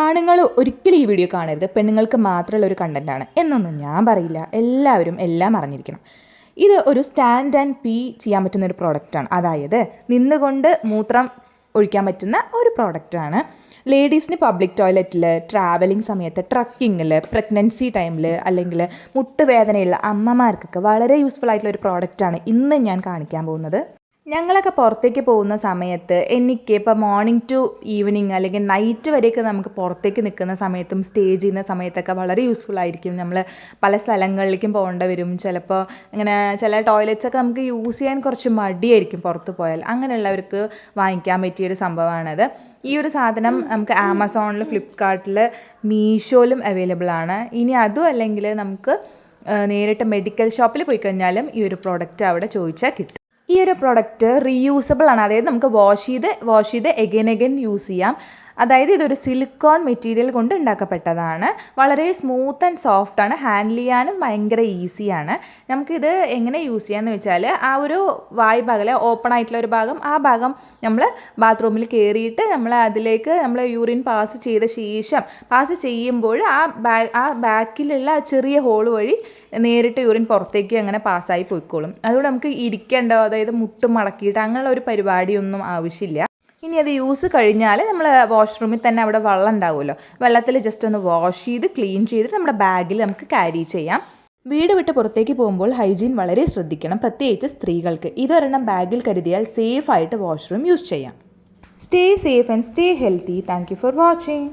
ആണുങ്ങൾ ഒരിക്കലും ഈ വീഡിയോ കാണരുത്, പെണ്ണുങ്ങൾക്ക് മാത്രമുള്ള ഒരു കണ്ടൻറ്റാണ് എന്നൊന്നും ഞാൻ പറയില്ല. എല്ലാവരും എല്ലാം അറിഞ്ഞിരിക്കണം. ഇത് ഒരു സ്റ്റാൻഡ് ആൻഡ് പീ ചെയ്യാൻ പറ്റുന്ന ഒരു പ്രോഡക്റ്റാണ്. അതായത് നിന്നുകൊണ്ട് മൂത്രം ഒഴിക്കാൻ പറ്റുന്ന ഒരു പ്രോഡക്റ്റാണ്. ലേഡീസിന് പബ്ലിക് ടോയ്ലറ്റിൽ, ട്രാവലിംഗ് സമയത്ത്, ട്രക്കിങ്ങിൽ, പ്രഗ്നൻസി ടൈമിൽ, അല്ലെങ്കിൽ മുട്ടുവേദനയുള്ള അമ്മമാർക്കൊക്കെ വളരെ യൂസ്ഫുൾ ആയിട്ടുള്ള ഒരു പ്രോഡക്റ്റാണ് ഇന്ന് ഞാൻ കാണിക്കാൻ പോകുന്നത്. ഞങ്ങളൊക്കെ പുറത്തേക്ക് പോകുന്ന സമയത്ത് എനിക്ക് ഇപ്പോൾ മോർണിംഗ് ടു ഈവനിങ് അല്ലെങ്കിൽ നൈറ്റ് വരെയൊക്കെ നമുക്ക് പുറത്തേക്ക് നിൽക്കുന്ന സമയത്തും സ്റ്റേ ചെയ്യുന്ന സമയത്തൊക്കെ വളരെ യൂസ്ഫുൾ ആയിരിക്കും. നമ്മൾ പല സ്ഥലങ്ങളിലേക്കും പോകേണ്ടി വരും. ചിലപ്പോൾ ഇങ്ങനെ ചില ടോയ്ലറ്റ്സൊക്കെ നമുക്ക് യൂസ് ചെയ്യാൻ കുറച്ച് മടിയായിരിക്കും പുറത്ത് പോയാൽ. അങ്ങനെയുള്ളവർക്ക് വാങ്ങിക്കാൻ പറ്റിയൊരു സംഭവമാണത്. ഈ ഒരു സാധനം നമുക്ക് ആമസോണിൽ, ഫ്ലിപ്കാർട്ടിൽ, മീഷോയിലും അവൈലബിൾ ആണ്. ഇനി അതും അല്ലെങ്കിൽ നമുക്ക് നേരിട്ട് മെഡിക്കൽ ഷോപ്പിൽ പോയി കഴിഞ്ഞാലും ഈ ഒരു പ്രോഡക്റ്റ് അവിടെ ചോദിച്ചാൽ കിട്ടും. ഈ ഒരു പ്രോഡക്റ്റ് റീയൂസബിൾ ആണ്. അതായത് നമുക്ക് വാഷ് ചെയ്ത് എഗൈൻ യൂസ് ചെയ്യാം. അതായത് ഇതൊരു സിലിക്കോൺ മെറ്റീരിയൽ കൊണ്ട് ഉണ്ടാക്കപ്പെട്ടതാണ്. വളരെ സ്മൂത്ത് ആൻഡ് സോഫ്റ്റ് ആണ്. ഹാൻഡിൽ ചെയ്യാനും ഭയങ്കര ഈസിയാണ്. നമുക്കിത് എങ്ങനെ യൂസ് ചെയ്യാമെന്ന് വെച്ചാൽ, ആ ഒരു വായ് ഭാഗം, ഓപ്പൺ ആയിട്ടുള്ള ഒരു ഭാഗം, ആ ഭാഗം നമ്മൾ ബാത്റൂമിൽ കയറിയിട്ട് നമ്മൾ അതിലേക്ക് നമ്മൾ യൂറിൻ പാസ് ചെയ്ത ശേഷം പാസ് ചെയ്യുമ്പോൾ ആ ബാക്കിലുള്ള ചെറിയ ഹോൾ വഴി നേരിട്ട് യൂറിൻ പുറത്തേക്ക് അങ്ങനെ പാസ്സായി പോയിക്കോളും. അതുകൊണ്ട് നമുക്ക് ഇരിക്കേണ്ടോ, അതായത് മുട്ട് മടക്കിയിട്ട് അങ്ങനെയുള്ള ഒരു പരിപാടിയൊന്നും ആവശ്യമില്ല. ഇനി അത് യൂസ് കഴിഞ്ഞാൽ നമ്മൾ വാഷ്റൂമിൽ തന്നെ അവിടെ വെള്ളം ഉണ്ടാവുമല്ലോ, വെള്ളത്തിൽ ജസ്റ്റ് ഒന്ന് വാഷ് ചെയ്ത് ക്ലീൻ ചെയ്തിട്ട് നമ്മുടെ ബാഗിൽ നമുക്ക് ക്യാരി ചെയ്യാം. വീട് വിട്ട് പുറത്തേക്ക് പോകുമ്പോൾ ഹൈജീൻ വളരെ ശ്രദ്ധിക്കണം, പ്രത്യേകിച്ച് സ്ത്രീകൾക്ക്. ഇതൊരെണ്ണം ബാഗിൽ കരുതിയാൽ സേഫായിട്ട് വാഷ്റൂം യൂസ് ചെയ്യാം. Stay safe and stay healthy. Thank you for watching.